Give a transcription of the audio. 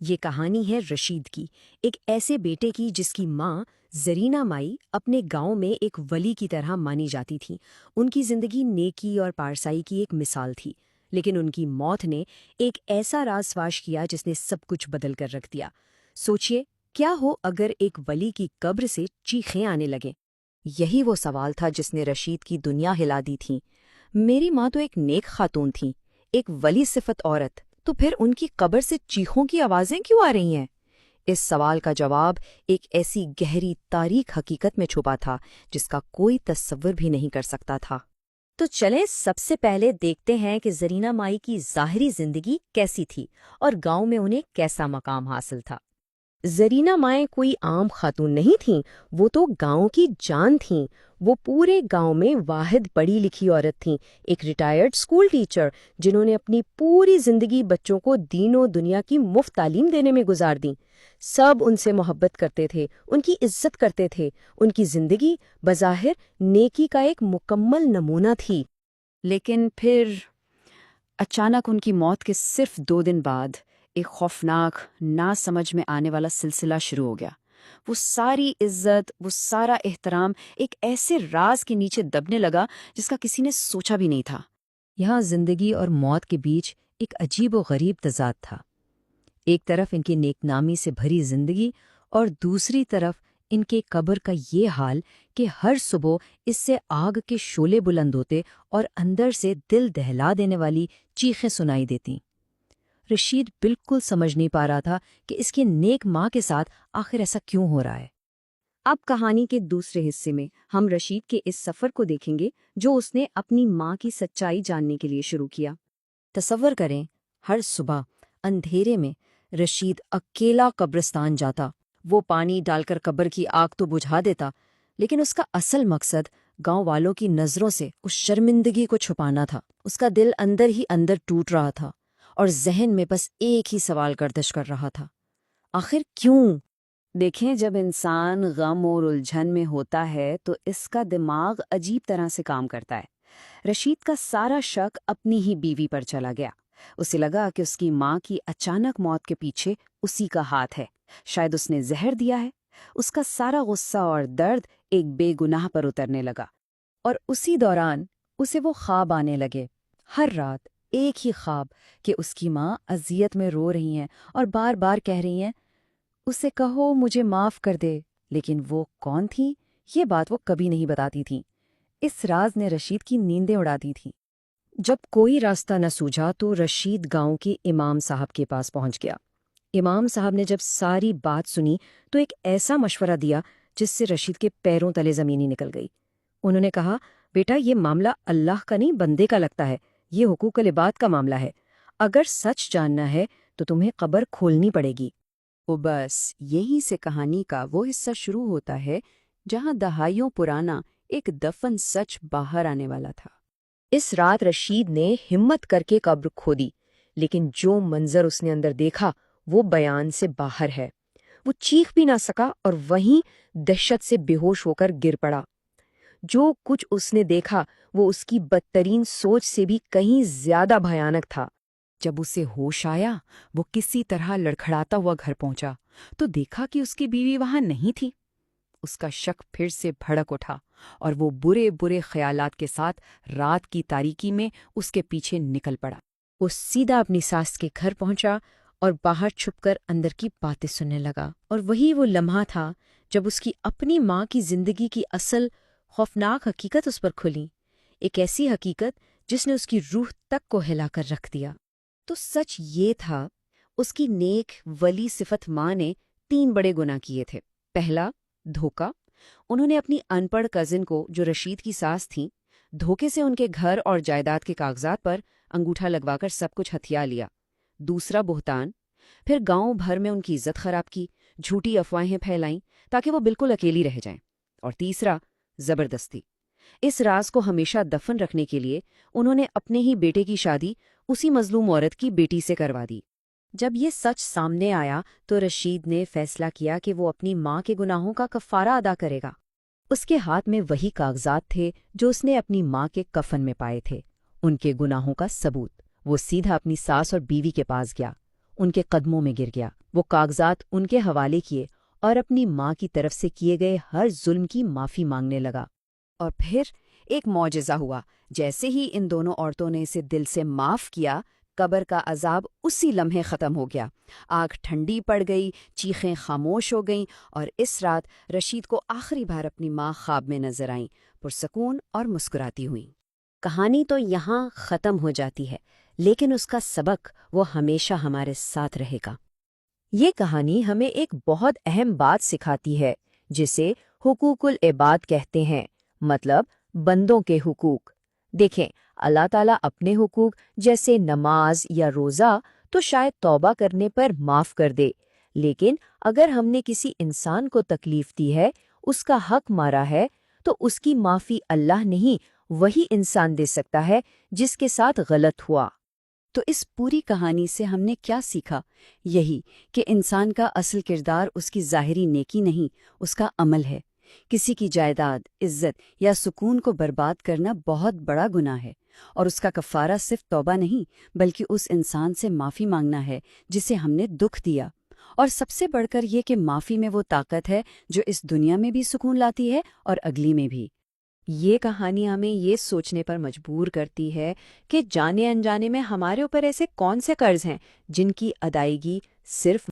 یہ کہانی ہے رشید کی، ایک ایسے بیٹے کی جس کی ماں زرینہ مائی اپنے گاؤں میں ایک ولی کی طرح مانی جاتی تھیں۔ ان کی زندگی نیکی اور پارسائی کی ایک مثال تھی، لیکن ان کی موت نے ایک ایسا راز فاش کیا جس نے سب کچھ بدل کر رکھ دیا۔ سوچئے، کیا ہو اگر ایک ولی کی قبر سے چیخیں آنے لگیں؟ یہی وہ سوال تھا جس نے رشید کی دنیا ہلا دی تھی۔ میری ماں تو ایک نیک خاتون تھیں، ایک ولی صفت عورت، تو پھر ان کی قبر سے چیخوں کی آوازیں کیوں آ رہی ہیں؟ اس سوال کا جواب ایک ایسی گہری تاریک حقیقت میں چھپا تھا جس کا کوئی تصور بھی نہیں کر سکتا تھا۔ تو چلیں سب سے پہلے دیکھتے ہیں کہ زرینہ مائی کی ظاہری زندگی کیسی تھی اور گاؤں میں انہیں کیسا مقام حاصل تھا۔ زرینہ مائیں کوئی عام خاتون نہیں تھیں، وہ تو گاؤں کی جان تھیں۔ وہ پورے گاؤں میں واحد پڑھی لکھی عورت تھیں، ایک ریٹائرڈ اسکول ٹیچر جنہوں نے اپنی پوری زندگی بچوں کو دین و دنیا کی مفت تعلیم دینے میں گزار دیں۔ سب ان سے محبت کرتے تھے، ان کی عزت کرتے تھے۔ ان کی زندگی بظاہر نیکی کا ایک مکمل نمونہ تھی، لیکن پھر اچانک ان کی موت کے صرف 2 دن بعد ایک خوفناک، نا سمجھ میں آنے والا سلسلہ شروع ہو گیا۔ وہ ساری عزت، وہ سارا احترام ایک ایسے راز کے نیچے دبنے لگا جس کا کسی نے سوچا بھی نہیں تھا۔ یہاں زندگی اور موت کے بیچ ایک عجیب و غریب تضاد تھا۔ ایک طرف ان کی نیک نامی سے بھری زندگی اور دوسری طرف ان کے قبر کا یہ حال کہ ہر صبح اس سے آگ کے شعلے بلند ہوتے اور اندر سے دل دہلا دینے والی چیخیں سنائی دیتیں۔ رشید بالکل سمجھ نہیں پا رہا تھا کہ اس کی نیک ماں کے ساتھ آخر ایسا کیوں ہو رہا ہے۔ اب کہانی کے دوسرے حصے میں ہم رشید کے اس سفر کو دیکھیں گے جو اس نے اپنی ماں کی سچائی جاننے کے لیے شروع کیا۔ تصور کریں، ہر صبح اندھیرے میں رشید اکیلا قبرستان جاتا۔ وہ پانی ڈال کر قبر کی آگ تو بجھا دیتا، لیکن اس کا اصل مقصد گاؤں والوں کی نظروں سے اس شرمندگی کو چھپانا تھا۔ اس کا دل اندر ہی اندر ٹوٹ رہا تھا اور ذہن میں بس ایک ہی سوال گردش کر رہا تھا، آخر کیوں؟ دیکھیں، جب انسان غم اور الجھن میں ہوتا ہے تو اس کا دماغ عجیب طرح سے کام کرتا ہے۔ رشید کا سارا شک اپنی ہی بیوی پر چلا گیا۔ اسے لگا کہ اس کی ماں کی اچانک موت کے پیچھے اسی کا ہاتھ ہے، شاید اس نے زہر دیا ہے۔ اس کا سارا غصہ اور درد ایک بے گناہ پر اترنے لگا، اور اسی دوران اسے وہ خواب آنے لگے، ہر رات ایک ہی خواب کہ اس کی ماں اذیت میں رو رہی ہیں اور بار بار کہہ رہی ہیں، اسے کہو مجھے معاف کر دے، لیکن وہ کون تھی یہ بات وہ کبھی نہیں بتاتی تھی۔ اس راز نے رشید کی نیندیں اڑا دی تھی۔ جب کوئی راستہ نہ سوجھا تو رشید گاؤں کے امام صاحب کے پاس پہنچ گیا۔ امام صاحب نے جب ساری بات سنی تو ایک ایسا مشورہ دیا جس سے رشید کے پیروں تلے زمینی نکل گئی۔ انہوں نے کہا، بیٹا یہ معاملہ اللہ کا نہیں بندے کا لگتا ہے، یہ حقوق العباد کا معاملہ ہے۔ اگر سچ جاننا ہے تو تمہیں قبر کھولنی پڑے گی۔ بس یہیں سے کہانی کا وہ حصہ شروع ہوتا ہے جہاں دہائیوں پرانا ایک دفن سچ باہر آنے والا تھا۔ اس رات رشید نے ہمت کر کے قبر کھودی، لیکن جو منظر اس نے اندر دیکھا وہ بیان سے باہر ہے۔ وہ چیخ بھی نہ سکا اور وہیں دہشت سے بے ہوش ہو کر گر پڑا۔ جو کچھ اس نے دیکھا وہ اس کی بدترین سوچ سے بھی کہیں زیادہ بھیانک تھا۔ جب اسے ہوش آیا، وہ کسی طرح لڑکھڑاتا ہوا گھر پہنچا تو دیکھا کہ اس کی بیوی وہاں نہیں تھی۔ اس کا شک پھر سے بھڑک اٹھا اور وہ برے برے خیالات کے ساتھ رات کی تاریکی میں اس کے پیچھے نکل پڑا۔ وہ سیدھا اپنی ساس کے گھر پہنچا اور باہر چھپ کر اندر کی باتیں سننے لگا، اور وہی وہ لمحہ تھا جب اس کی اپنی ماں کی زندگی کی اصل خوفناک حقیقت اس پر کھلی، ایک ایسی حقیقت جس نے اس کی روح تک کو ہلا کر رکھ دیا۔ تو سچ یہ تھا، اس کی نیک ولی صفت ماں نے 3 بڑے گناہ کیے تھے۔ پہلا، دھوکہ۔ انہوں نے اپنی ان پڑھ کزن کو، جو رشید کی ساس تھیں، دھوکے سے ان کے گھر اور جائیداد کے کاغذات پر انگوٹھا لگوا کر سب کچھ ہتھیا لیا۔ دوسرا، بہتان۔ پھر گاؤں بھر میں ان کی عزت خراب کی، جھوٹی افواہیں پھیلائیں تاکہ وہ بالکل اکیلی رہ جائیں۔ اور تیسرا، زبردستی۔ اس راز کو ہمیشہ دفن رکھنے کے لیے انہوں نے اپنے ہی بیٹے کی شادی اسی مظلوم عورت کی بیٹی سے کروا دی۔ جب یہ سچ سامنے آیا تو رشید نے فیصلہ کیا کہ وہ اپنی ماں کے گناہوں کا کفارہ ادا کرے گا۔ اس کے ہاتھ میں وہی کاغذات تھے جو اس نے اپنی ماں کے کفن میں پائے تھے، ان کے گناہوں کا ثبوت۔ وہ سیدھا اپنی ساس اور بیوی کے پاس گیا، ان کے قدموں میں گر گیا۔ وہ کاغذات ان کے حوالے کیے اور اپنی ماں کی طرف سے کیے گئے ہر ظلم کی معافی مانگنے لگا۔ اور پھر ایک معجزہ ہوا۔ جیسے ہی ان دونوں عورتوں نے اسے دل سے معاف کیا، قبر کا عذاب اسی لمحے ختم ہو گیا۔ آگ ٹھنڈی پڑ گئی، چیخیں خاموش ہو گئیں، اور اس رات رشید کو آخری بار اپنی ماں خواب میں نظر آئیں، پرسکون اور مسکراتی ہوئیں۔ کہانی تو یہاں ختم ہو جاتی ہے، لیکن اس کا سبق وہ ہمیشہ ہمارے ساتھ رہے گا۔ یہ کہانی ہمیں ایک بہت اہم بات سکھاتی ہے، جسے حقوق العباد کہتے ہیں، مطلب بندوں کے حقوق۔ دیکھیں، اللہ تعالیٰ اپنے حقوق جیسے نماز یا روزہ تو شاید توبہ کرنے پر معاف کر دے، لیکن اگر ہم نے کسی انسان کو تکلیف دی ہے، اس کا حق مارا ہے، تو اس کی معافی اللہ نہیں، وہی انسان دے سکتا ہے جس کے ساتھ غلط ہوا۔ تو اس پوری کہانی سے ہم نے کیا سیکھا؟ یہی کہ انسان کا اصل کردار اس کی ظاہری نیکی نہیں، اس کا عمل ہے۔ کسی کی جائیداد، عزت یا سکون کو برباد کرنا بہت بڑا گناہ ہے، اور اس کا کفارہ صرف توبہ نہیں بلکہ اس انسان سے معافی مانگنا ہے جسے ہم نے دکھ دیا۔ اور سب سے بڑھ کر یہ کہ معافی میں وہ طاقت ہے جو اس دنیا میں بھی سکون لاتی ہے اور اگلی میں بھی۔ یہ کہانی ہمیں یہ سوچنے پر مجبور کرتی ہے کہ جانے انجانے میں ہمارے اوپر ایسے کون سے قرض ہیں جن کی ادائیگی صرف